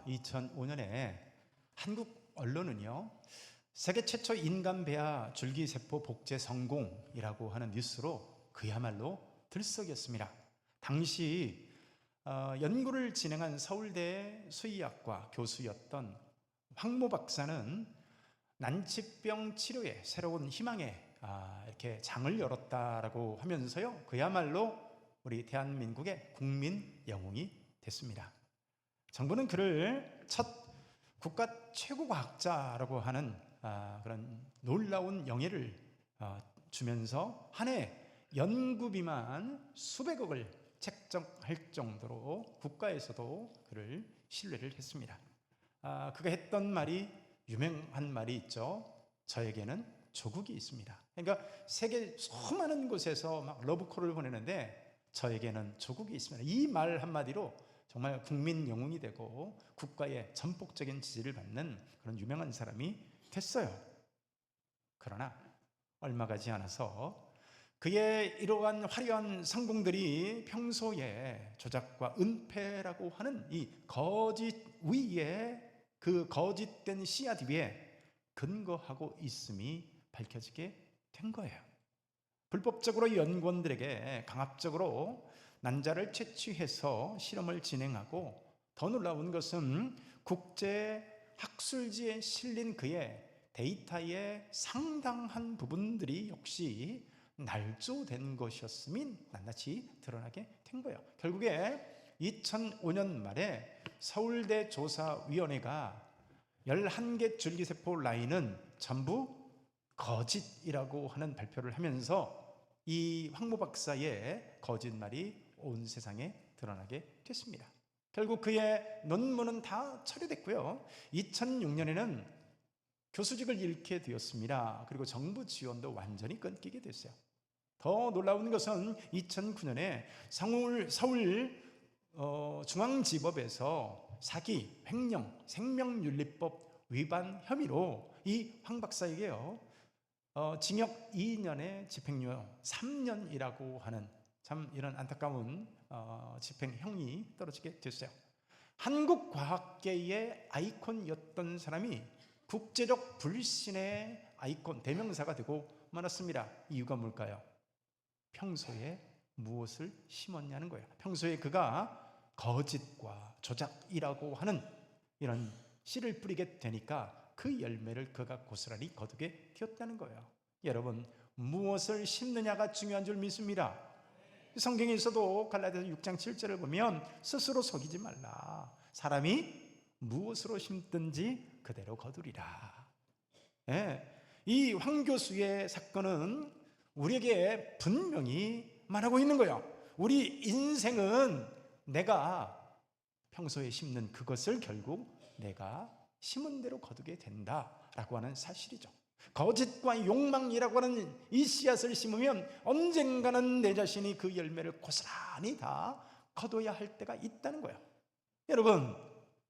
2005년에 한국 언론은요, 세계 최초 인간 배아 줄기세포 복제 성공이라고 하는 뉴스로 그야말로 들썩였습니다. 당시 연구를 진행한 서울대 수의학과 교수였던 황모 박사는 난치병 치료에 새로운 희망에 이렇게 장을 열었다라고 하면서요, 그야말로 우리 대한민국의 국민 영웅이 됐습니다. 정부는 그를 첫 국가 최고 과학자라고 하는 그런 놀라운 영예를 주면서 한 해 연구비만 수백억을 책정할 정도로 국가에서도 그를 신뢰를 했습니다. 그가 했던 말이, 유명한 말이 있죠. 저에게는 조국이 있습니다. 그러니까 세계 수많은 곳에서 막 러브콜을 보내는데 저에게는 조국이 있습니다. 이 말 한마디로 정말 국민 영웅이 되고 국가의 전폭적인 지지를 받는 그런 유명한 사람이 됐어요. 그러나 얼마 가지 않아서 그의 이러한 화려한 성공들이 평소에 조작과 은폐라고 하는 이 거짓 위에, 그 거짓된 씨앗 위에 근거하고 있음이 밝혀지게 된 거예요. 불법적으로 연구원들에게 강압적으로 난자를 채취해서 실험을 진행하고, 더 놀라운 것은 국제 학술지에 실린 그의 데이터의 상당한 부분들이 역시 날조된 것이었음이 낱낱이 드러나게 된 거예요. 결국에 2005년 말에 서울대 조사위원회가 11개 줄기세포 라인은 전부 거짓이라고 하는 발표를 하면서 이 황모 박사의 거짓말이 온 세상에 드러나게 됐습니다. 결국 그의 논문은 다 처리됐고요. 2006년에는 교수직을 잃게 되었습니다. 그리고 정부 지원도 완전히 끊기게 됐어요. 더 놀라운 것은 2009년에 서울 중앙지법에서 사기, 횡령, 생명윤리법 위반 혐의로 이 황 박사에게요, 징역 2년에 집행유예 3년이라고 하는 참 이런 안타까운 집행형이 떨어지게 됐어요. 한국 과학계의 아이콘이었던 사람이 국제적 불신의 아이콘, 대명사가 되고 말았습니다. 이유가 뭘까요? 평소에 무엇을 심었냐는 거예요. 평소에 그가 거짓과 조작이라고 하는 이런 씨를 뿌리게 되니까 그 열매를 그가 고스란히 거두게 되었다는 거예요. 여러분, 무엇을 심느냐가 중요한 줄 믿습니다. 성경에 있어도 갈라디아서 6장 7절을 보면 스스로 속이지 말라. 사람이 무엇으로 심든지 그대로 거두리라. 이 황 교수의 사건은 우리에게 분명히 말하고 있는 거예요. 우리 인생은 내가 평소에 심는 그것을 결국 내가 심은 대로 거두게 된다라고 하는 사실이죠. 거짓과 욕망이라고 하는 이 씨앗을 심으면 언젠가는 내 자신이 그 열매를 고스란히 다 거둬야 할 때가 있다는 거예요. 여러분,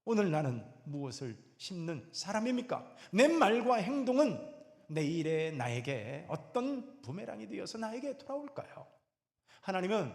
오늘 나는 무엇을 심는 사람입니까? 내 말과 행동은 내일의 나에게 어떤 부메랑이 되어서 나에게 돌아올까요? 하나님은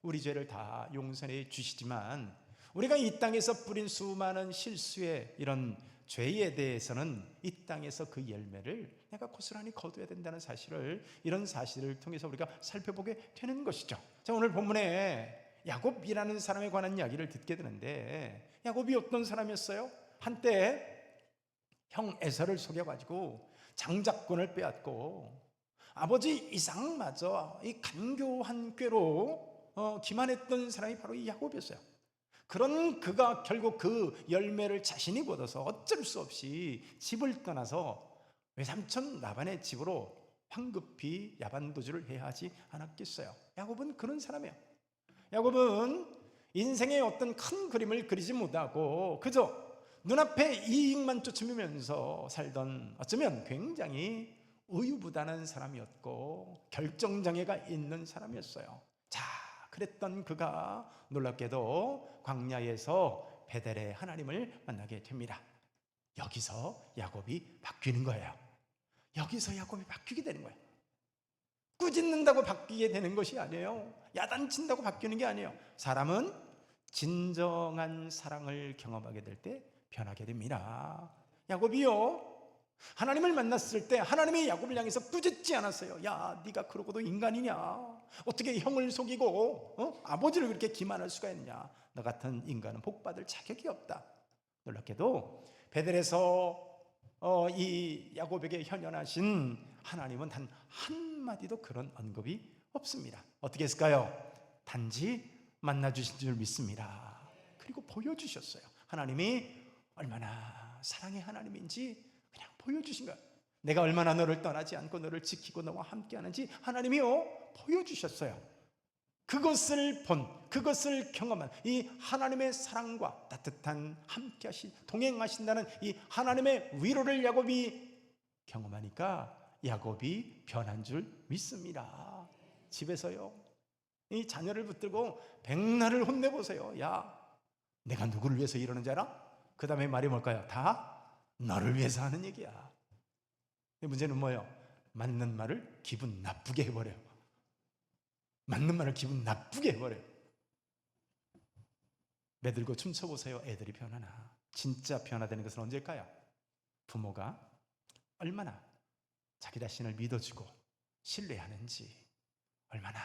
우리 죄를 다 용서해 주시지만 우리가 이 땅에서 뿌린 수많은 실수의 이런 죄에 대해서는 이 땅에서 그 열매를 내가 고스란히 거둬야 된다는 사실을, 이런 사실을 통해서 우리가 살펴보게 되는 것이죠. 자, 오늘 본문에 야곱이라는 사람에 관한 이야기를 듣게 되는데, 야곱이 어떤 사람이었어요? 한때 형 에서를 속여가지고 장자권을 빼앗고 아버지 이삭마저 이 간교한 꾀로 기만했던 사람이 바로 이 야곱이었어요. 그런 그가 결국 그 열매를 자신이 거둬서 어쩔 수 없이 집을 떠나서 외삼촌 라반의 집으로 황급히 야반도주를 해야 하지 않았겠어요. 야곱은 그런 사람이에요. 야곱은 인생의 어떤 큰 그림을 그리지 못하고 그저 눈앞에 이익만 쫓으면서 살던, 어쩌면 굉장히 우유부단한 사람이었고 결정장애가 있는 사람이었어요. 자, 그랬던 그가 놀랍게도 광야에서 베델의 하나님을 만나게 됩니다. 여기서 야곱이 바뀌는 거예요. 여기서 야곱이 바뀌게 되는 거예요. 꾸짖는다고 바뀌게 되는 것이 아니에요. 야단친다고 바뀌는 게 아니에요. 사람은 진정한 사랑을 경험하게 될 때 변하게 됩니다. 야곱이요, 하나님을 만났을 때 하나님이 야곱을 향해서 꾸짖지 않았어요. 야, 네가 그러고도 인간이냐? 어떻게 형을 속이고 아버지를 그렇게 기만할 수가 있냐? 너 같은 인간은 복받을 자격이 없다. 놀랍게도 베델에서 이 야곱에게 현현하신 하나님은 단 한마디도 그런 언급이 없습니다. 어떻게 했을까요? 단지 만나주신 줄 믿습니다. 그리고 보여주셨어요. 하나님이 얼마나 사랑의 하나님인지 그냥 보여주신 거예요. 내가 얼마나 너를 떠나지 않고 너를 지키고 너와 함께하는지 하나님이요, 보여주셨어요. 그것을 그것을 경험한 이 하나님의 사랑과 따뜻한 함께하신, 동행하신다는 이 하나님의 위로를 야곱이 경험하니까 야곱이 변한 줄 믿습니다. 집에서요, 이 자녀를 붙들고 백날을 혼내보세요. 야, 내가 누구를 위해서 이러는지 알아? 그 다음에 말이 뭘까요? 다 너를 위해서 하는 얘기야. 문제는 뭐예요? 맞는 말을 기분 나쁘게 해버려요. 맞는 말을 기분 나쁘게 해버려요. 매들고 춤춰보세요. 애들이 변하나. 진짜 변화되는 것은 언제일까요? 부모가 얼마나 자기 자신을 믿어주고 신뢰하는지, 얼마나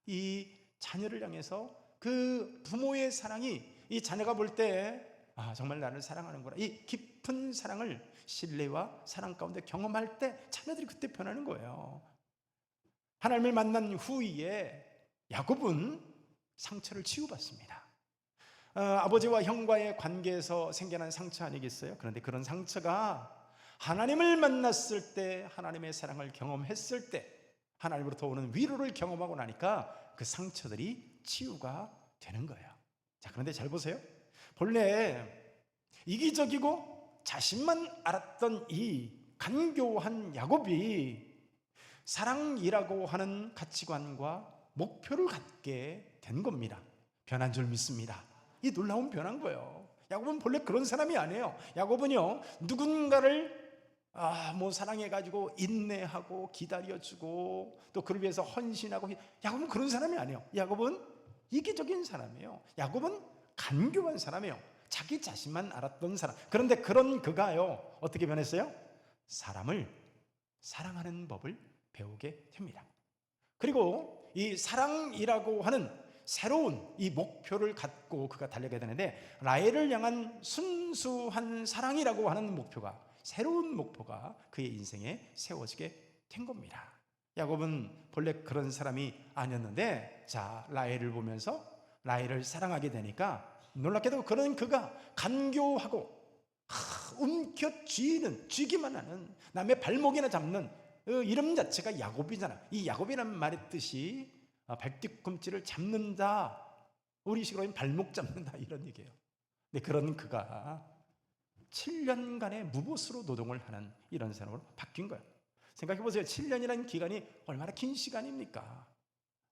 이 자녀를 향해서 그 부모의 사랑이, 이 자녀가 볼 때 정말 나를 사랑하는구나, 이 깊은 사랑을 신뢰와 사랑 가운데 경험할 때 자녀들이 그때 변하는 거예요. 하나님을 만난 후에 야곱은 상처를 치유받습니다. 아버지와 형과의 관계에서 생겨난 상처 아니겠어요? 그런데 그런 상처가 하나님을 만났을 때, 하나님의 사랑을 경험했을 때, 하나님으로부터 오는 위로를 경험하고 나니까 그 상처들이 치유가 되는 거예요. 자, 그런데 잘 보세요. 본래 이기적이고 자신만 알았던 이 간교한 야곱이 사랑이라고 하는 가치관과 목표를 갖게 된 겁니다. 변한 줄 믿습니다. 이 놀라운 변한 거예요. 야곱은 본래 그런 사람이 아니에요. 야곱은요, 누군가를 사랑해가지고 인내하고 기다려주고 또 그를 위해서 헌신하고, 야곱은 그런 사람이 아니에요. 야곱은 이기적인 사람이에요. 야곱은 간교한 사람이에요. 자기 자신만 알았던 사람. 그런데 그런 그가요, 어떻게 변했어요? 사람을 사랑하는 법을 배우게 됩니다. 그리고 이 사랑이라고 하는 새로운 이 목표를 갖고 그가 달려가야 되는데, 라헬을 향한 순수한 사랑이라고 하는 목표가, 새로운 목표가 그의 인생에 세워지게 된 겁니다. 야곱은 본래 그런 사람이 아니었는데, 자, 라헬을 보면서 라헬을 사랑하게 되니까 놀랍게도 그런 그가 간교하고 움켜쥐는, 쥐기만 하는, 남의 발목이나 잡는 이름 자체가 야곱이잖아. 이 야곱이라는 말의 뜻이 발뒤꿈치를 잡는다, 우리식으로 하면 발목 잡는다, 이런 얘기예요. 근데 그런 그가 7년간의 무보수로 노동을 하는 이런 사람으로 바뀐 거예요. 생각해 보세요. 7년이라는 기간이 얼마나 긴 시간입니까?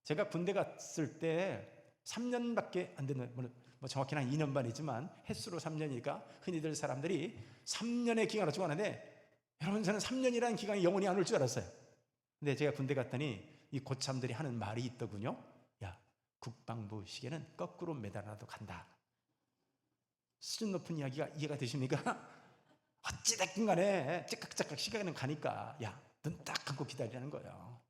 제가 군대 갔을 때 3년밖에 안 되는, 정확히는 한 2년 반이지만 횟수로 3년이니까 흔히들 사람들이 3년의 기간을 주고 하는데, 여러분, 저는 3년이라는 기간이 영원히 안 올 줄 알았어요. 근데 제가 군대 갔더니 이 고참들이 하는 말이 있더군요. 야, 국방부 시계는 거꾸로 매달아도 간다. 수준 높은 이야기가 이해가 되십니까? 어찌됐든 간에 찌깍찌깍 시간은 가니까 야, 눈 딱 감고 기다리라는 거예요.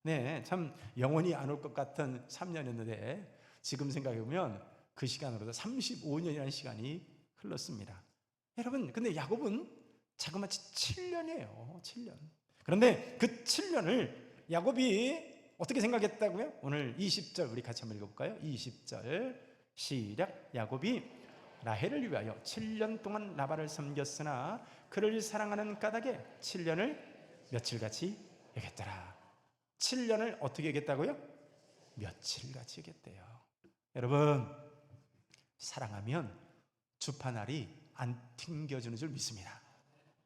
네, 참 영원히 안 올 것 같은 3년이었는데 지금 생각해보면 그 시간으로도 35년이라는 시간이 흘렀습니다. 여러분, 근데 야곱은 자그마치 7년이에요. 7년. 그런데 그 7년을 야곱이 어떻게 생각했다고요? 오늘 20절 우리 같이 한번 읽어볼까요? 20절 시작. 야곱이 라헬을 위하여 7년 동안 라반을 섬겼으나 그를 사랑하는 까닭에 7년을 며칠같이 여겼더라. 7년을 어떻게 여겼다고요? 며칠같이 여겼대요. 여러분, 사랑하면 주파날이 안 튕겨주는 줄 믿습니다.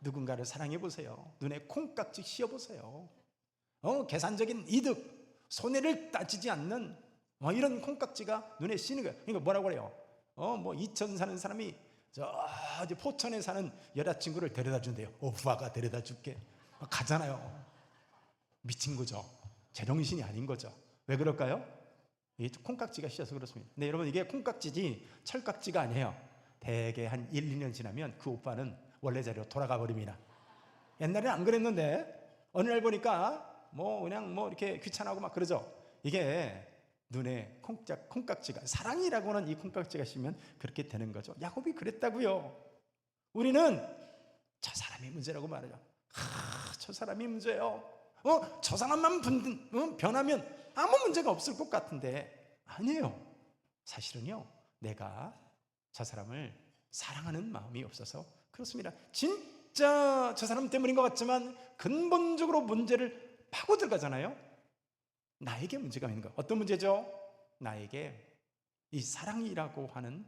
누군가를 사랑해 보세요. 눈에 콩깍지 씌워보세요. 계산적인 이득, 손해를 따지지 않는 이런 콩깍지가 눈에 씌는 거예요. 그러니까 뭐라고 그래요? 이천 사는 사람이 저 포천에 사는 여자친구를 데려다 준대요. 오빠가 데려다 줄게. 가잖아요. 미친 거죠. 제정신이 아닌 거죠. 왜 그럴까요? 이게 콩깍지가 씌어서 그렇습니다. 근데 여러분, 이게 콩깍지지 철깍지가 아니에요. 대개 한 1, 2년 지나면 그 오빠는 원래 자리로 돌아가 버립니다. 옛날에는 안 그랬는데 어느 날 보니까 그냥 이렇게 귀찮아하고 막 그러죠. 이게 눈에 콩깍지가, 사랑이라고 하는 이 콩깍지가 씌면 그렇게 되는 거죠. 야곱이 그랬다고요. 우리는 저 사람이 문제라고 말하죠. 저 사람이 문제예요. 저 사람만 변하면 아무 문제가 없을 것 같은데 아니에요. 사실은요, 내가 저 사람을 사랑하는 마음이 없어서 그렇습니다. 진짜 저 사람 때문인 것 같지만 근본적으로 문제를 파고 들어가잖아요. 나에게 문제가 있는 거. 어떤 문제죠? 나에게 이 사랑이라고 하는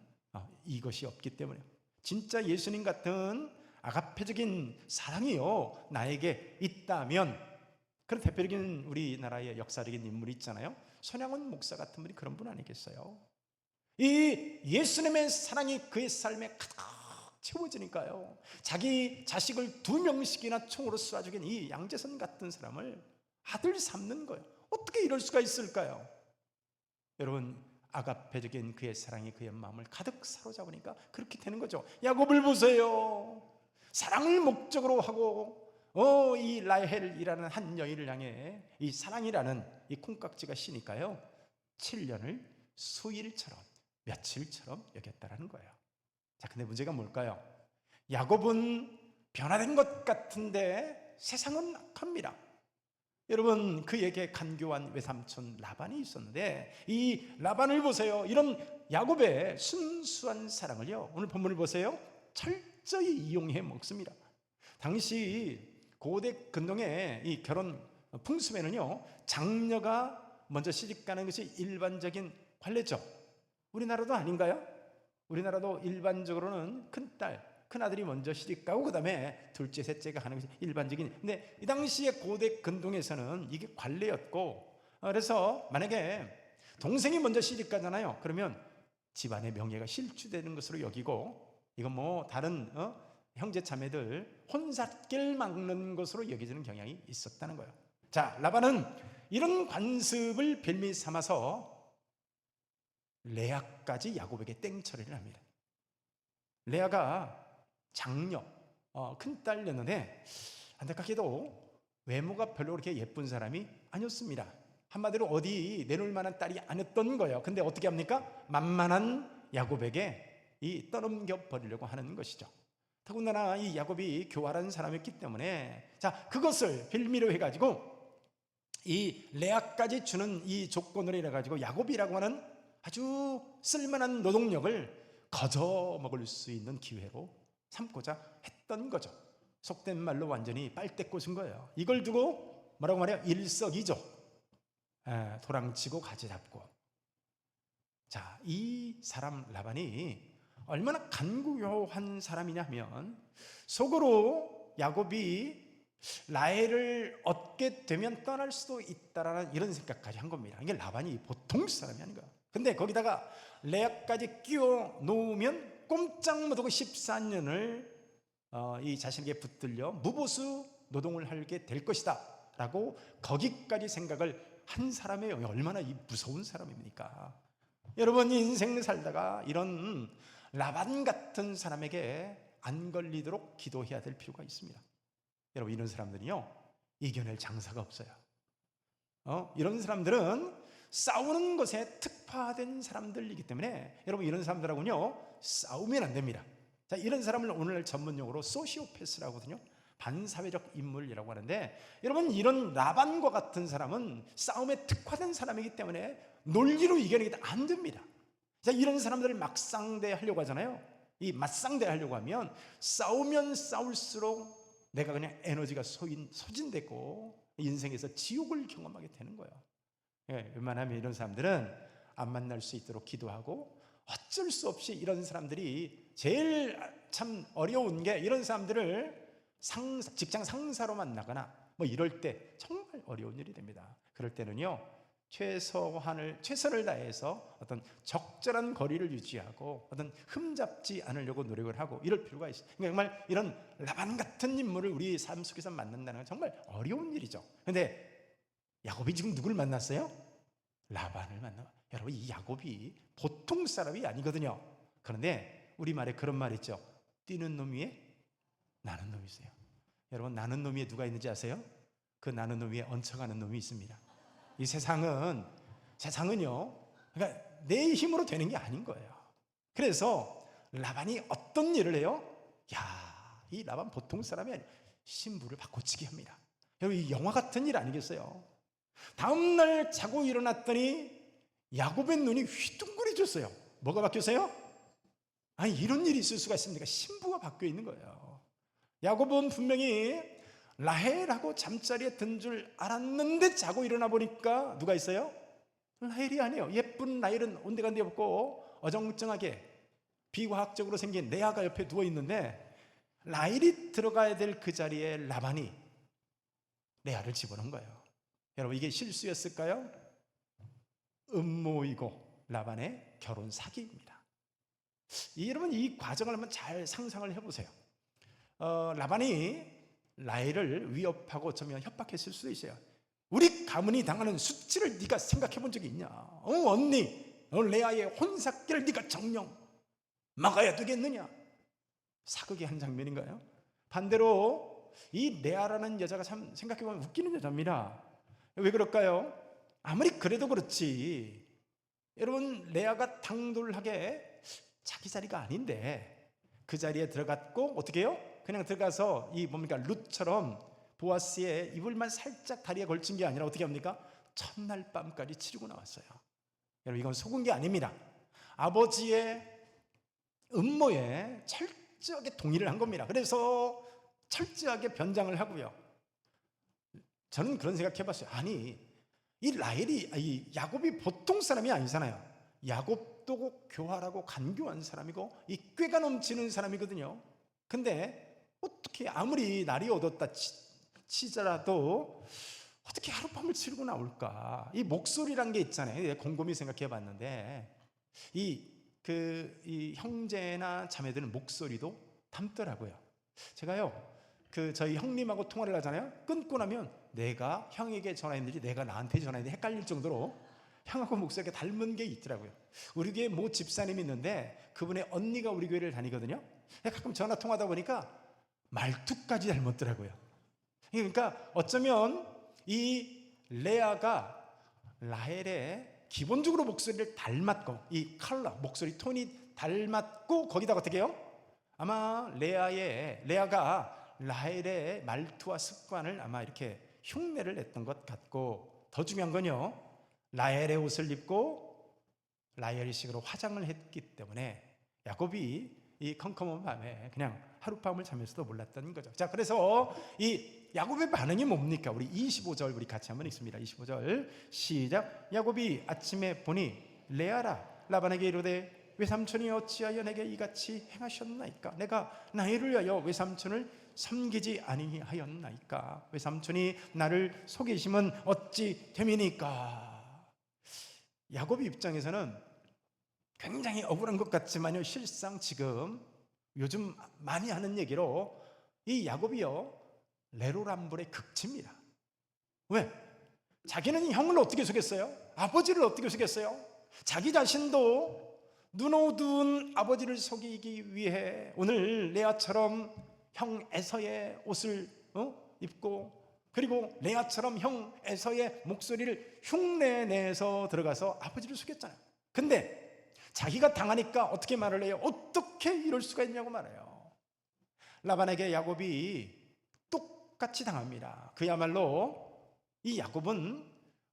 이것이 없기 때문에. 진짜 예수님 같은 아가페적인 사랑이요 나에게 있다면, 그런 대표적인 우리나라의 역사적인 인물이 있잖아요. 손양원 목사 같은 분이 그런 분 아니겠어요? 이 예수님의 사랑이 그의 삶에 가득 채워지니까요, 자기 자식을 2명씩이나 총으로 쏴 죽인 이 양재선 같은 사람을 아들 삼는 거예요. 어떻게 이럴 수가 있을까요? 여러분, 아가페적인 그의 사랑이 그의 마음을 가득 사로잡으니까 그렇게 되는 거죠. 야곱을 보세요. 사랑을 목적으로 하고 이 라헬이라는 한 여인을 향해 이 사랑이라는 이 콩깍지가 씌니까요, 7년을 수일처럼, 며칠처럼 여겼다라는 거예요. 자, 근데 문제가 뭘까요? 야곱은 변화된 것 같은데 세상은 악합니다. 여러분, 그에게 간교한 외삼촌 라반이 있었는데 이 라반을 보세요. 이런 야곱의 순수한 사랑을요, 오늘 본문을 보세요, 철저히 이용해 먹습니다. 당시 고대 근동의 이 결혼 풍습에는요, 장녀가 먼저 시집가는 것이 일반적인 관례죠. 우리나라도 아닌가요? 우리나라도 일반적으로는 큰아들이 먼저 시집가고 그 다음에 둘째, 셋째가 하는 것이 일반적인. 근데 이 당시에 고대 근동에서는 이게 관례였고, 그래서 만약에 동생이 먼저 시집가잖아요. 그러면 집안의 명예가 실추되는 것으로 여기고, 이건 다른 형제 자매들 혼삿길 막는 것으로 여겨지는 경향이 있었다는 거예요. 자, 라반은 이런 관습을 빌미 삼아서 레아까지 야곱에게 땡처리를 합니다. 레아가 장녀, 큰딸이었는데 안타깝게도 외모가 별로 그렇게 예쁜 사람이 아니었습니다. 한마디로 어디 내놓을 만한 딸이 아니었던 거예요. 근데 어떻게 합니까? 만만한 야곱에게 떠넘겨 버리려고 하는 것이죠. 더군다나 이 야곱이 교활한 사람이었기 때문에, 자, 그것을 빌미로 해가지고 이 레아까지 주는 이 조건으로 해가지고 야곱이라고 하는 아주 쓸만한 노동력을 거저 먹을 수 있는 기회로 삼고자 했던 거죠. 속된 말로 완전히 빨대 꽂은 거예요. 이걸 두고 뭐라고 말해요? 일석이조, 도랑치고 가지 잡고. 자, 이 사람 라반이 얼마나 간구요한 사람이냐면, 속으로 야곱이 라헬을 얻게 되면 떠날 수도 있다라는 이런 생각까지 한 겁니다. 이게 라반이 보통 사람이 아닌가. 근데 거기다가 레아까지 끼워 놓으면 꼼짝 못하고 14년을 이 자신에게 붙들려 무보수 노동을 하게 될 것이다 라고 거기까지 생각을 한 사람이 얼마나 무서운 사람입니까? 여러분, 인생 살다가 이런 라반 같은 사람에게 안 걸리도록 기도해야 될 필요가 있습니다. 여러분, 이런 사람들은요, 이겨낼 장사가 없어요. 이런 사람들은 싸우는 것에 특화된 사람들이기 때문에 여러분, 이런 사람들하고는요 싸우면 안 됩니다. 자, 이런 사람을 오늘 전문용어로 소시오패스라고 하거든요. 반사회적 인물이라고 하는데, 여러분, 이런 라반과 같은 사람은 싸움에 특화된 사람이기 때문에 논리로 이겨내기 안 됩니다. 자, 이런 사람들을 막상대하려고 하잖아요. 이 맞상대하려고 하면 싸우면 싸울수록 내가 그냥 에너지가 소진되고 인생에서 지옥을 경험하게 되는 거예요. 웬만하면 이런 사람들은 안 만날 수 있도록 기도하고, 어쩔 수 없이 이런 사람들이 제일 참 어려운 게, 이런 사람들을 직장 상사로 만나거나 이럴 때 정말 어려운 일이 됩니다. 그럴 때는요, 최선을 다해서 어떤 적절한 거리를 유지하고 어떤 흠잡지 않으려고 노력을 하고 이럴 필요가 있어요. 정말 이런 라반 같은 인물을 우리 삶 속에서 만난다는 건 정말 어려운 일이죠. 그런데 야곱이 지금 누굴 만났어요? 라반을 만나. 여러분, 이 야곱이 보통 사람이 아니거든요. 그런데 우리말에 그런 말 있죠. 뛰는 놈 위에 나는 놈이 있어요. 여러분, 나는 놈 위에 누가 있는지 아세요? 그 나는 놈 위에 얹혀가는 놈이 있습니다. 이 세상은요, 그러니까 내 힘으로 되는 게 아닌 거예요. 그래서 라반이 어떤 일을 해요? 이 라반 보통 사람이 아니에요. 신부를 바꿔치기 합니다. 여러분, 이 영화 같은 일 아니겠어요? 다음날 자고 일어났더니 야곱의 눈이 휘둥그레졌어요. 뭐가 바뀌었어요? 아니, 이런 일이 있을 수가 있습니까? 신부가 바뀌어 있는 거예요. 야곱은 분명히 라헬하고 잠자리에 든 줄 알았는데 자고 일어나 보니까 누가 있어요? 라헬이 아니에요. 예쁜 라헬은 온데간데 없고 어정쩡하게 비과학적으로 생긴 레아가 옆에 누워 있는데, 라헬이 들어가야 될 그 자리에 라반이 레아를 집어넣은 거예요. 여러분, 이게 실수였을까요? 음모이고 라반의 결혼 사기입니다. 여러분, 이 과정을 한번 잘 상상을 해보세요. 라반이 라헬을 위협하고 어쩌면 협박했을 수도 있어요. 우리 가문이 당하는 수치를 네가 생각해 본 적이 있냐? 언니, 레아의 혼삭기를 네가 정령 막아야 되겠느냐? 사극의 한 장면인가요? 반대로 이 레아라는 여자가 참 생각해보면 웃기는 여자입니다. 왜 그럴까요? 아무리 그래도 그렇지, 여러분, 레아가 당돌하게 자기 자리가 아닌데 그 자리에 들어갔고 어떻게 해요? 그냥 들어가서 이 뭡니까, 룻처럼 보아스의 이불만 살짝 다리에 걸친 게 아니라 어떻게 합니까? 첫날 밤까지 치르고 나왔어요. 여러분, 이건 속은 게 아닙니다. 아버지의 음모에 철저하게 동의를 한 겁니다. 그래서 철저하게 변장을 하고요. 저는 그런 생각 해봤어요. 아니, 이 야곱이 보통 사람이 아니잖아요. 야곱도 교활하고 간교한 사람이고 이 꾀가 넘치는 사람이거든요. 근데 어떻게 아무리 날이 얻었다 치더라도 어떻게 하룻밤을 치르고 나올까? 이 목소리란 게 있잖아요. 곰곰이 생각해 봤는데 이 형제나 자매들은 목소리도 닮더라고요. 제가요, 저희 형님하고 통화를 하잖아요. 끊고 나면 내가 형에게 전화했는지 내가 나한테 전화했는지 헷갈릴 정도로 형하고 목소리가 닮은 게 있더라고요. 우리 교회 모 집사님이 있는데 그분의 언니가 우리 교회를 다니거든요. 가끔 전화 통화하다 보니까 말투까지 닮았더라고요. 그러니까 어쩌면 이 레아가 라헬의 기본적으로 목소리를 닮았고, 이 컬러, 목소리 톤이 닮았고, 거기다가 어떻게 해요? 아마 레아가 라헬의 말투와 습관을 아마 이렇게 흉내를 냈던 것 같고, 더 중요한 건요, 라헬의 옷을 입고 라헬식으로 화장을 했기 때문에 야곱이 이 컴컴한 밤에 그냥 하룻밤을 자면서도 몰랐던 거죠. 자, 그래서 이 야곱의 반응이 뭡니까? 우리 25절 우리 같이 한번 읽습니다. 25절 시작. 야곱이 아침에 보니 레아라 라반에게 이르되 외삼촌이 어찌하여 내게 이같이 행하셨나이까? 내가 나이를 위하여 외삼촌을 섬기지 아니하였나이까? 외삼촌이 나를 속이심은 어찌 됨이니까? 야곱의 입장에서는 굉장히 억울한 것 같지만요, 실상 지금 요즘 많이 하는 얘기로 이 야곱이요, 내로남불의 극치입니다. 왜? 자기는 형을 어떻게 속였어요? 아버지를 어떻게 속였어요? 자기 자신도 눈 어두운 아버지를 속이기 위해 오늘 레아처럼 형 에서의 옷을 입고, 그리고 레아처럼 형 에서의 목소리를 흉내내서 들어가서 아버지를 속였잖아요. 근데 자기가 당하니까 어떻게 말을 해요? 어떻게 이럴 수가 있냐고 말해요. 라반에게 야곱이 똑같이 당합니다. 그야말로 이 야곱은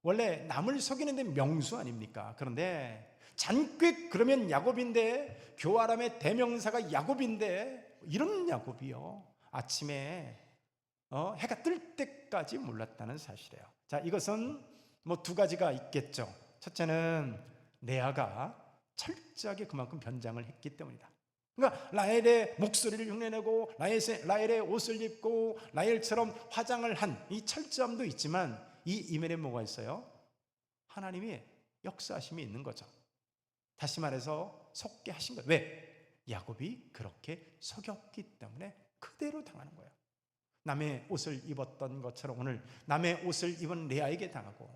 원래 남을 속이는데 명수 아닙니까? 그런데 잔꾀 그러면 야곱인데, 교활함의 대명사가 야곱인데, 이런 야곱이요, 아침에 해가 뜰 때까지 몰랐다는 사실이에요. 자, 이것은 뭐 두 가지가 있겠죠. 첫째는 레아가 철저하게 그만큼 변장을 했기 때문이다. 그러니까 라헬의 목소리를 흉내내고 라헬의 옷을 입고 라헬처럼 화장을 한 이 철저함도 있지만, 이 이면에 뭐가 있어요? 하나님이 역사하심이 있는 거죠. 다시 말해서 속게 하신 거예요. 왜? 야곱이 그렇게 속였기 때문에 그대로 당하는 거예요. 남의 옷을 입었던 것처럼 오늘 남의 옷을 입은 레아에게 당하고,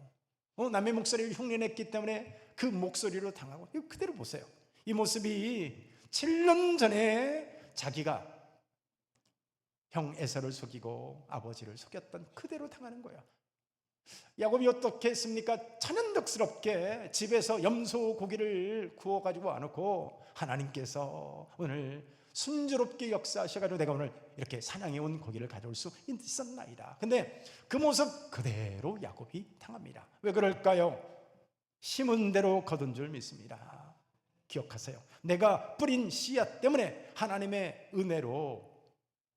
남의 목소리를 흉내냈기 때문에 그 목소리로 당하고, 이거 그대로 보세요. 이 모습이 7년 전에 자기가 형 에서를 속이고 아버지를 속였던 그대로 당하는 거예요. 야곱이 어떻게 했습니까? 천연덕스럽게 집에서 염소 고기를 구워가지고 와놓고, 하나님께서 오늘 순조롭게 역사하셔가지고 내가 오늘 이렇게 사냥해 온 고기를 가져올 수 있었나이다. 근데 그 모습 그대로 야곱이 당합니다. 왜 그럴까요? 심은 대로 거둔 줄 믿습니다. 기억하세요. 내가 뿌린 씨앗 때문에 하나님의 은혜로,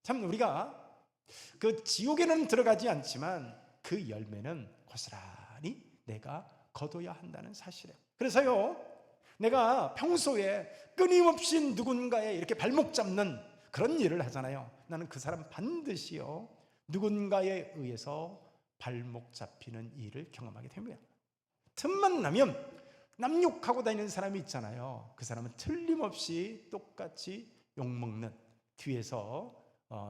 참 우리가 그 지옥에는 들어가지 않지만 그 열매는 고스란히 내가 거둬야 한다는 사실이에요. 그래서요, 내가 평소에 끊임없이 누군가의 이렇게 발목 잡는 그런 일을 하잖아요. 나는 그 사람 반드시요, 누군가에 의해서 발목 잡히는 일을 경험하게 됩니다. 틈만 나면 남욕하고 다니는 사람이 있잖아요. 그 사람은 틀림없이 똑같이 욕먹는, 뒤에서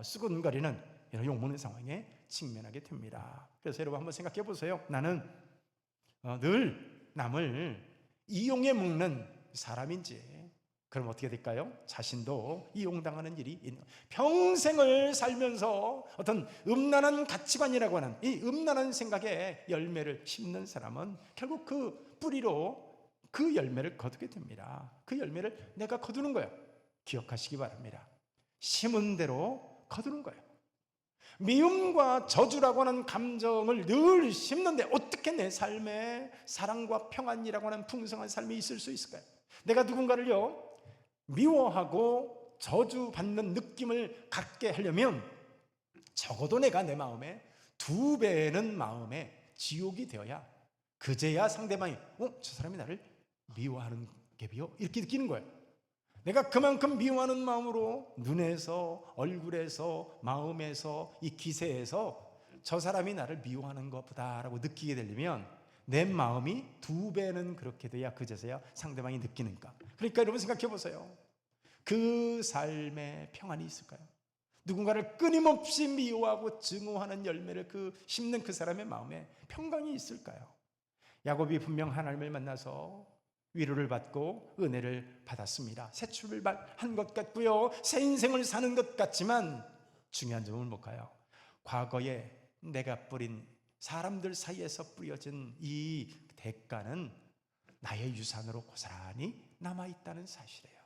수군거리는 이런 욕먹는 상황에 직면하게 됩니다. 그래서 여러분 한번 생각해 보세요. 나는 늘 남을 이용해 먹는 사람인지, 그럼 어떻게 될까요? 자신도 이용당하는 일이 있는 거예요. 평생을 살면서 어떤 음란한 가치관이라고 하는 이 음란한 생각에 열매를 심는 사람은 결국 그 뿌리로 그 열매를 거두게 됩니다. 그 열매를 내가 거두는 거예요. 기억하시기 바랍니다. 심은 대로 거두는 거예요. 미움과 저주라고 하는 감정을 늘 심는데 어떻게 내 삶에 사랑과 평안이라고 하는 풍성한 삶이 있을 수 있을까요? 내가 누군가를요 미워하고 저주받는 느낌을 갖게 하려면 적어도 내가 내 마음에 2배는 마음에 지옥이 되어야, 그제야 상대방이 저 사람이 나를 미워하는 게비요, 이렇게 느끼는 거예요. 내가 그만큼 미워하는 마음으로 눈에서, 얼굴에서, 마음에서, 이 기세에서 저 사람이 나를 미워하는 것보다라고 느끼게 되려면 내 마음이 2배는 그렇게 돼야 그제서야 상대방이 느끼니까. 그러니까 여러분 생각해 보세요. 그 삶에 평안이 있을까요? 누군가를 끊임없이 미워하고 증오하는 열매를 심는 그 사람의 마음에 평강이 있을까요? 야곱이 분명 하나님을 만나서 위로를 받고 은혜를 받았습니다. 새 출발한 것 같고요, 새 인생을 사는 것 같지만 중요한 점을 못 가요. 과거에 내가 뿌린, 사람들 사이에서 뿌려진 이 대가는 나의 유산으로 고스란히 남아있다는 사실이에요.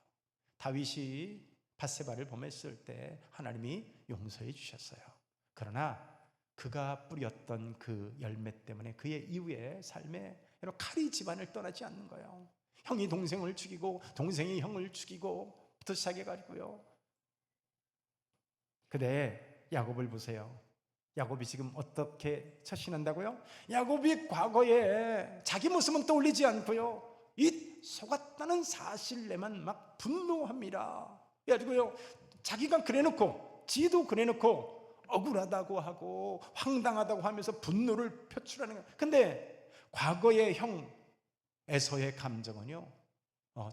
다윗이 밧세바를 범했을 때 하나님이 용서해 주셨어요. 그러나 그가 뿌렸던 그 열매 때문에 그의 이후의 삶에 칼이 집안을 떠나지 않는 거예요. 형이 동생을 죽이고 동생이 형을 죽이고부터 시작해가지고요. 근데 야곱을 보세요. 야곱이 지금 어떻게 처신한다고요? 야곱이 과거에 자기 모습은 떠올리지 않고요, 이 속았다는 사실에만 막 분노합니다. 그래가지고요, 자기가 그래놓고, 지도 그래놓고 억울하다고 하고 황당하다고 하면서 분노를 표출하는 거예요. 근데 과거의 형 에서의 감정은요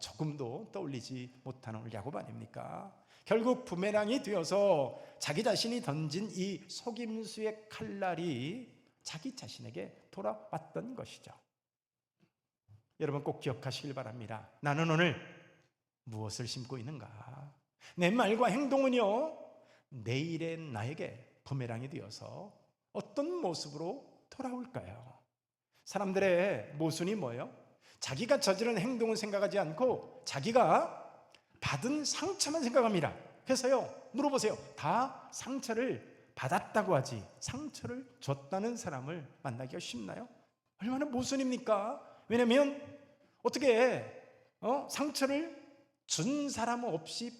조금도 떠올리지 못하는 우리 야곱 아닙니까? 결국 부메랑이 되어서 자기 자신이 던진 이 속임수의 칼날이 자기 자신에게 돌아왔던 것이죠. 여러분 꼭 기억하시길 바랍니다. 나는 오늘 무엇을 심고 있는가? 내 말과 행동은요 내일의 나에게 부메랑이 되어서 어떤 모습으로 돌아올까요? 사람들의 모순이 뭐예요? 자기가 저지른 행동을 생각하지 않고 자기가 받은 상처만 생각합니다. 그래서요 물어보세요. 다 상처를 받았다고 하지 상처를 줬다는 사람을 만나기가 쉽나요? 얼마나 모순입니까? 왜냐하면 어떻게 상처를 준 사람 없이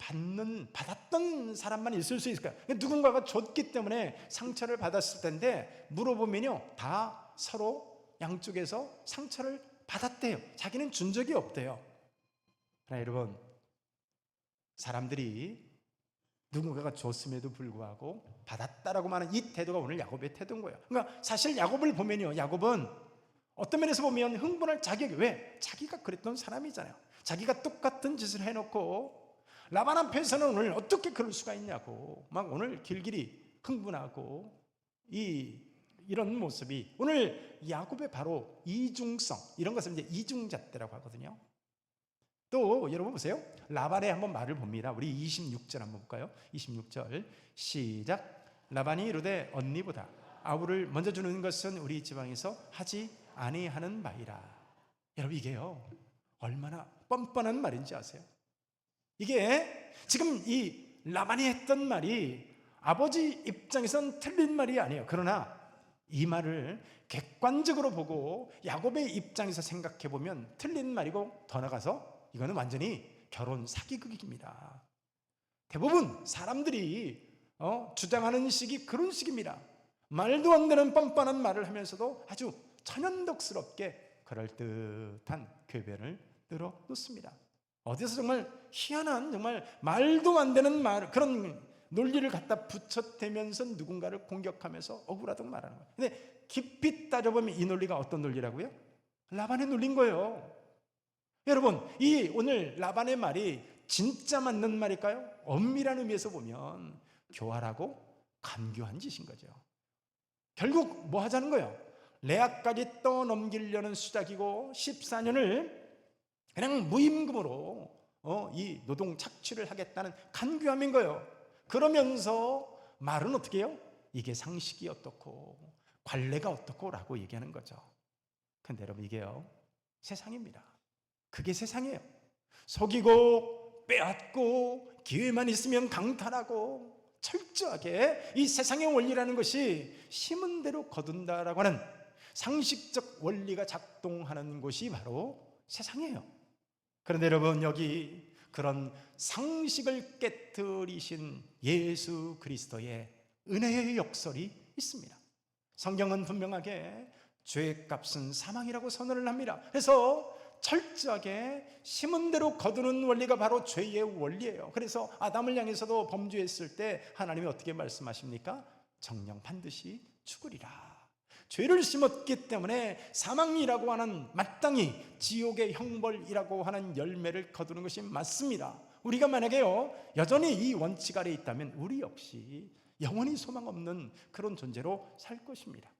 받았던 사람만 있을 수 있을까요? 누군가가 줬기 때문에 상처를 받았을 텐데 물어보면요 다 서로 양쪽에서 상처를 받았대요. 자기는 준 적이 없대요. 그러나 여러분, 사람들이 누군가가 줬음에도 불구하고 받았다라고 말하는 이 태도가 오늘 야곱의 태도인 거예요. 그러니까 사실 야곱을 보면요, 야곱은 어떤 면에서 보면 흥분할 자격이, 왜? 자기가 그랬던 사람이잖아요. 자기가 똑같은 짓을 해놓고 라반 앞에서는 오늘 어떻게 그럴 수가 있냐고 막 오늘 길길이 흥분하고 이 이런 모습이 오늘 야곱의 바로 이중성, 이런 것을 이제 이중잣대라고 하거든요. 또 여러분 보세요. 라반의 한번 말을 봅니다. 우리 26절 한번 볼까요? 26절 시작. 라반이 이르되 언니보다 아우를 먼저 주는 것은 우리 지방에서 하지 아니하는 바이라. 여러분 이게요 얼마나 뻔뻔한 말인지 아세요? 이게 지금 이 라반이 했던 말이 아버지 입장에선 틀린 말이 아니에요. 그러나 이 말을 객관적으로 보고 야곱의 입장에서 생각해 보면 틀린 말이고, 더 나가서 이거는 완전히 결혼 사기극입니다. 대부분 사람들이 주장하는 식이 그런 식입니다. 말도 안 되는 뻔뻔한 말을 하면서도 아주 천연덕스럽게 그럴듯한 궤변을 늘어놓습니다. 어디서 정말 희한한, 정말 말도 안 되는 말, 그런 논리를 갖다 붙여대면서 누군가를 공격하면서 억울하다고 말하는 거예요. 근데 깊이 따져보면 이 논리가 어떤 논리라고요? 라반의 논리인 거예요. 여러분, 이 오늘 라반의 말이 진짜 맞는 말일까요? 엄밀한 의미에서 보면 교활하고 간교한 짓인 거죠. 결국 뭐 하자는 거예요? 레아까지 떠넘기려는 수작이고 14년을 그냥 무임금으로 이 노동 착취를 하겠다는 간교함인 거예요. 그러면서 말은 어떻게 해요? 이게 상식이 어떻고 관례가 어떻고 라고 얘기하는 거죠. 근데 여러분 이게요 세상입니다. 그게 세상이에요. 속이고 빼앗고 기회만 있으면 강탈하고 철저하게 이 세상의 원리라는 것이 심은 대로 거둔다라고 하는 상식적 원리가 작동하는 곳이 바로 세상이에요. 그런데 여러분 여기 그런 상식을 깨뜨리신 예수 그리스도의 은혜의 역설이 있습니다. 성경은 분명하게 죄의 값은 사망이라고 선언을 합니다. 그래서 철저하게 심은 대로 거두는 원리가 바로 죄의 원리예요. 그래서 아담을 향해서도 범죄했을 때 하나님이 어떻게 말씀하십니까? 정령 반드시 죽으리라. 죄를 심었기 때문에 사망이라고 하는, 마땅히 지옥의 형벌이라고 하는 열매를 거두는 것이 맞습니다. 우리가 만약에요 여전히 이 원칙 아래에 있다면 우리 역시 영원히 소망 없는 그런 존재로 살 것입니다.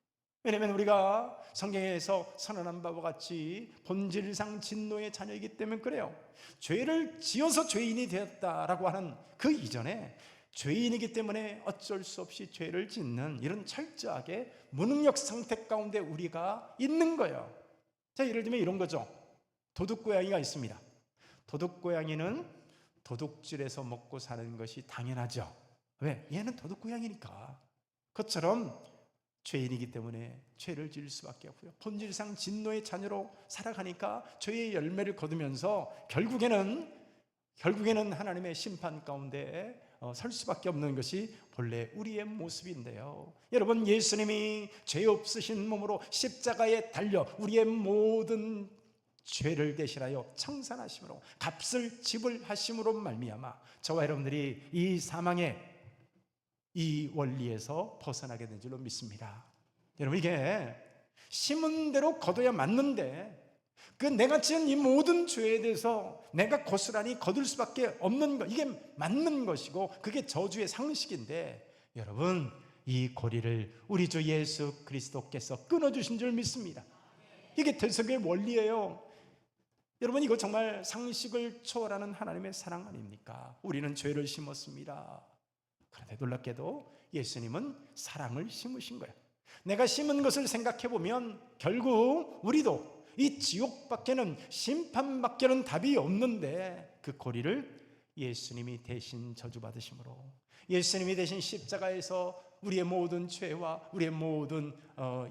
왜냐하면 우리가 성경에서 선언한 바와 같이 본질상 진노의 자녀이기 때문에 그래요. 죄를 지어서 죄인이 되었다라고 하는 그 이전에 죄인이기 때문에 어쩔 수 없이 죄를 짓는 이런 철저하게 무능력 상태 가운데 우리가 있는 거예요. 자, 예를 들면 이런 거죠. 도둑고양이가 있습니다. 도둑고양이는 도둑질해서 먹고 사는 것이 당연하죠. 왜? 얘는 도둑고양이니까. 그것처럼 죄인이기 때문에 죄를 지을 수밖에 없고요. 본질상 진노의 자녀로 살아가니까 죄의 열매를 거두면서 결국에는 하나님의 심판 가운데 설 수밖에 없는 것이 본래 우리의 모습인데요. 여러분, 예수님이 죄 없으신 몸으로 십자가에 달려 우리의 모든 죄를 대신하여 청산하심으로 값을 지불하심으로 말미암아 저와 여러분들이 이 사망의 이 원리에서 벗어나게 된 줄로 믿습니다. 여러분, 이게 심은 대로 거둬야 맞는데 그 내가 지은 이 모든 죄에 대해서 내가 고스란히 거둘 수밖에 없는 것, 이게 맞는 것이고 그게 저주의 상식인데, 여러분 이 고리를 우리 주 예수 그리스도께서 끊어주신 줄 믿습니다. 이게 대속의 원리예요. 여러분, 이거 정말 상식을 초월하는 하나님의 사랑 아닙니까? 우리는 죄를 심었습니다. 그런데 놀랍게도 예수님은 사랑을 심으신 거예요. 내가 심은 것을 생각해 보면 결국 우리도 이 지옥밖에는, 심판밖에는 답이 없는데 그 고리를 예수님이 대신 저주받으심으로, 예수님이 대신 십자가에서 우리의 모든 죄와 우리의 모든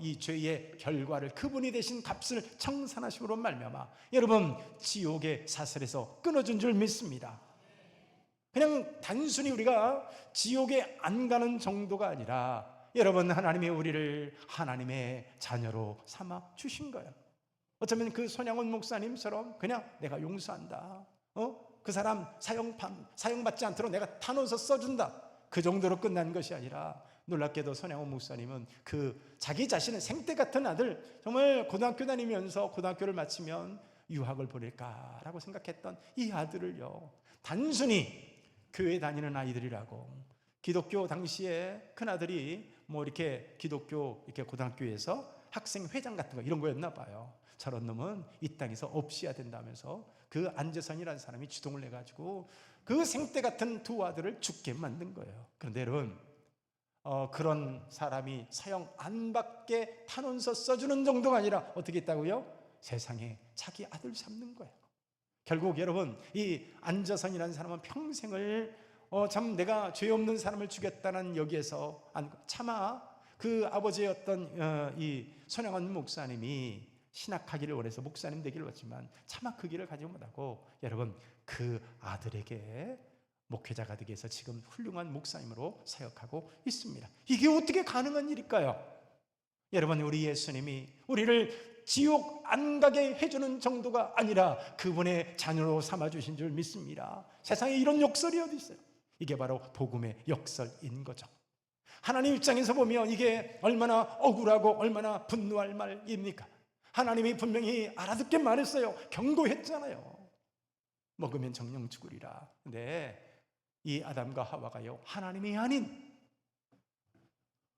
이 죄의 결과를 그분이 대신 값을 청산하심으로 말미암아 여러분 지옥의 사슬에서 끊어준 줄 믿습니다. 그냥 단순히 우리가 지옥에 안 가는 정도가 아니라 여러분, 하나님이 우리를 하나님의 자녀로 삼아 주신 거예요. 어쩌면 그 손양원 목사님처럼 그냥 내가 용서한다, 그 사람 사형받지 않도록 내가 탄원서 써준다, 그 정도로 끝난 것이 아니라 놀랍게도 손양원 목사님은 그 자기 자신의 생떼 같은 아들, 정말 고등학교 다니면서 고등학교를 마치면 유학을 보낼까라고 생각했던 이 아들을요 단순히 교회 다니는 아이들이라고, 기독교 당시에 큰아들이 뭐 이렇게 기독교 이렇게 고등학교에서 학생 회장 같은 거 이런 거였나 봐요. 저런 놈은 이 땅에서 없애야 된다면서 그 안재선이라는 사람이 주동을 해가지고 그 생떼 같은 두 아들을 죽게 만든 거예요. 그런데 여러분, 그런 사람이 사형 안 받게 탄원서 써주는 정도가 아니라 어떻게 했다고요? 세상에 자기 아들 삼는 거예요. 결국 여러분, 이 안재선이라는 사람은 평생을 참 내가 죄 없는 사람을 죽였다는 여기에서 차마 그 아버지였던 이 손양원 목사님이 신학하기를 원해서 목사님 되기를 원했지만 차마 그 길을 가지 못하고 여러분 그 아들에게 목회자가 되기 위해서 지금 훌륭한 목사님으로 사역하고 있습니다. 이게 어떻게 가능한 일일까요? 여러분, 우리 예수님이 우리를 지옥 안 가게 해주는 정도가 아니라 그분의 자녀로 삼아주신 줄 믿습니다. 세상에 이런 역설이 어디 있어요? 이게 바로 복음의 역설인 거죠. 하나님 입장에서 보면 이게 얼마나 억울하고 얼마나 분노할 말입니까? 하나님이 분명히 알아듣게 말했어요. 경고했잖아요. 먹으면 정령 죽으리라. 근데 이 아담과 하와가요, 하나님이 아닌,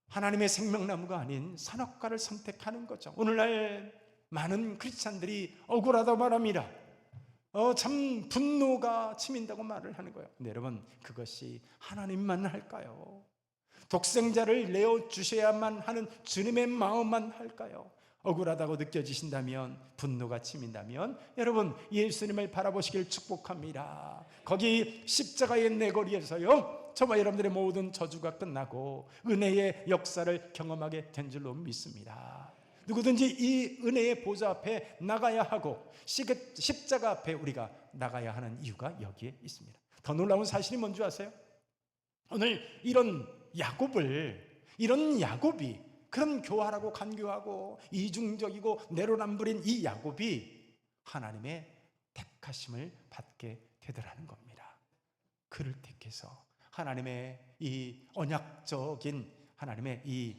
하나님의 생명나무가 아닌 선악과를 선택하는 거죠. 오늘날 많은 크리스찬들이 억울하다고 말합니다. 참 분노가 치민다고 말을 하는 거예요. 근데 여러분, 그것이 하나님만 할까요? 독생자를 내어주셔야만 하는 주님의 마음만 할까요? 억울하다고 느껴지신다면, 분노가 치민다면 여러분 예수님을 바라보시길 축복합니다. 거기 십자가의 내거리에서요, 저와 여러분들의 모든 저주가 끝나고 은혜의 역사를 경험하게 된 줄로 믿습니다. 누구든지 이 은혜의 보좌 앞에 나가야 하고 십자가 앞에 우리가 나가야 하는 이유가 여기에 있습니다. 더 놀라운 사실이 뭔지 아세요? 오늘 이런 야곱이 그런 교활하고 간교하고 이중적이고 내로남불인 이 야곱이 하나님의 택하심을 받게 되더라는 겁니다. 그를 택해서 하나님의 이 언약적인, 하나님의 이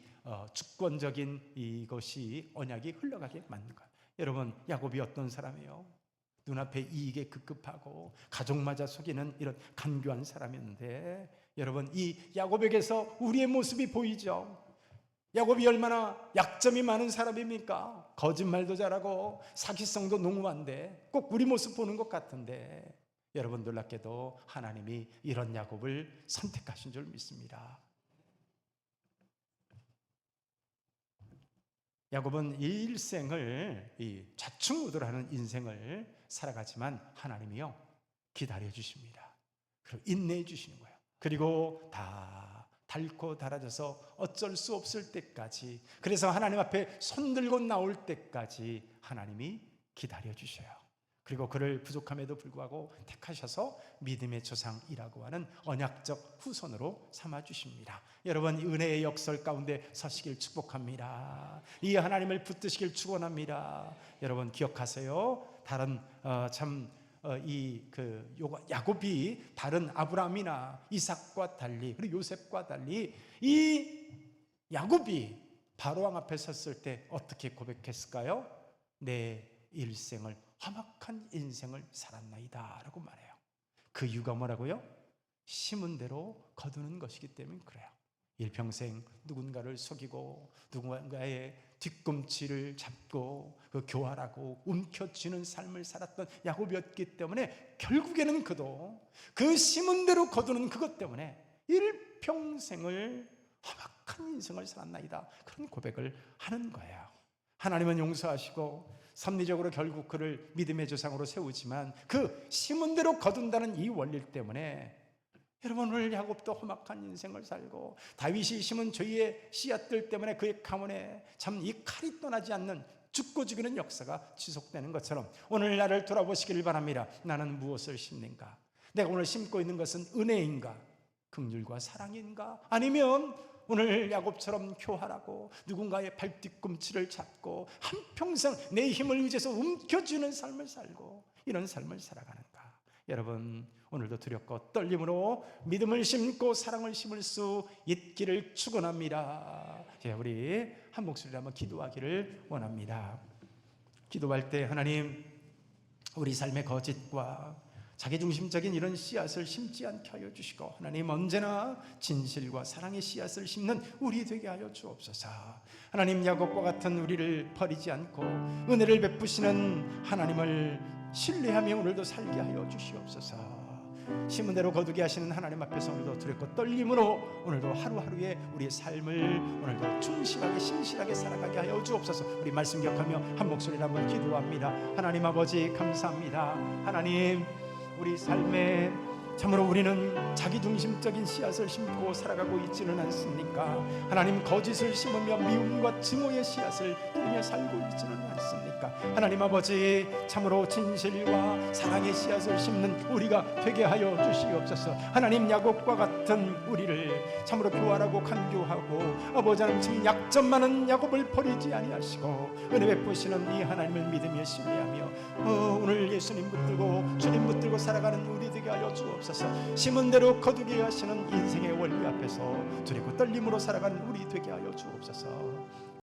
주권적인 이것이 언약이 흘러가게 만든 거예요. 여러분, 야곱이 어떤 사람이에요? 눈앞에 이익에 급급하고 가족마저 속이는 이런 간교한 사람이었는데, 여러분 이 야곱에게서 우리의 모습이 보이죠? 야곱이 얼마나 약점이 많은 사람입니까? 거짓말도 잘하고 사기성도 농후한데 꼭 우리 모습 보는 것 같은데, 여러분 놀랍게도 하나님이 이런 야곱을 선택하신 줄 믿습니다. 야곱은 일생을 이 좌충우돌하는 인생을 살아가지만 하나님이요 기다려 주십니다. 그리고 인내해 주시는 거예요. 그리고 다 닳고 닳아져서 어쩔 수 없을 때까지, 그래서 하나님 앞에 손들고 나올 때까지 하나님이 기다려 주셔요. 그리고 그를 부족함에도 불구하고 택하셔서 믿음의 조상이라고 하는 언약적 후손으로 삼아 주십니다. 여러분 은혜의 역설 가운데 서시길 축복합니다. 이 하나님을 붙드시길 축원합니다. 여러분 기억하세요. 다른 야곱이 다른 아브라함이나 이삭과 달리, 그리고 요셉과 달리 이 야곱이 바로왕 앞에 섰을 때 어떻게 고백했을까요? 내 일생을 험악한 인생을 살았나이다 라고 말해요. 그 이유가 뭐라고요? 심은 대로 거두는 것이기 때문에 그래요. 일평생 누군가를 속이고 누군가의 뒤꿈치를 잡고 그 교활하고 움켜쥐는 삶을 살았던 야곱이었기 때문에 결국에는 그도 그 심은 대로 거두는 그것 때문에 일평생을 험악한 인생을 살았나이다, 그런 고백을 하는 거예요. 하나님은 용서하시고 섭리적으로 결국 그를 믿음의 조상으로 세우지만 그 심은 대로 거둔다는 이 원리 때문에 여러분 오늘 야곱도 험악한 인생을 살고, 다윗이 심은 죄의 씨앗들 때문에 그의 가문에 참 이 칼이 떠나지 않는 죽고 죽이는 역사가 지속되는 것처럼 오늘 나를 돌아보시길 바랍니다. 나는 무엇을 심는가? 내가 오늘 심고 있는 것은 은혜인가? 긍휼과 사랑인가? 아니면 오늘 야곱처럼 교활하고 누군가의 발뒤꿈치를 잡고 한평생 내 힘을 의지해서 움켜쥐는 삶을 살고 이런 삶을 살아가는가? 여러분 오늘도 두렵고 떨림으로 믿음을 심고 사랑을 심을 수 있기를 축원합니다. 우리 한 목소리로 한번 기도하기를 원합니다. 기도할 때 하나님, 우리 삶의 거짓과 자기중심적인 이런 씨앗을 심지 않게 하여 주시고, 하나님 언제나 진실과 사랑의 씨앗을 심는 우리 되게 하여 주옵소서. 하나님, 야곱과 같은 우리를 버리지 않고 은혜를 베푸시는 하나님을 신뢰하며 오늘도 살게 하여 주시옵소서. 심은 대로 거두게 하시는 하나님 앞에서 오늘도 두렵고 떨림으로 오늘도 하루하루의 우리의 삶을 오늘도 충실하게 신실하게 살아가게 하여 주옵소서. 우리 말씀 기억하며 한 목소리로 한번 기도합니다. 하나님 아버지 감사합니다. 하나님, 우리 삶에 참으로 우리는 자기중심적인 씨앗을 심고 살아가고 있지는 않습니까? 하나님, 거짓을 심으며 미움과 증오의 씨앗을 뿌리며 살고 있지는 않습니까? 하나님 아버지, 참으로 진실과 사랑의 씨앗을 심는 우리가 되게 하여 주시옵소서. 하나님, 야곱과 같은 우리를 참으로 교활하고 간교하고 아버지 하나님, 지금 약점 많은 야곱을 버리지 아니하시고 은혜 베푸시는 이 하나님을 믿으며 신뢰하며 오늘 예수님 붙들고 주님 붙들고 살아가는 우리 되게 하여 주옵소서. 심은 대로 거두게 하시는 인생의 원리 앞에서 두렵고 떨림으로 살아가는 우리 되게 하여 주옵소서.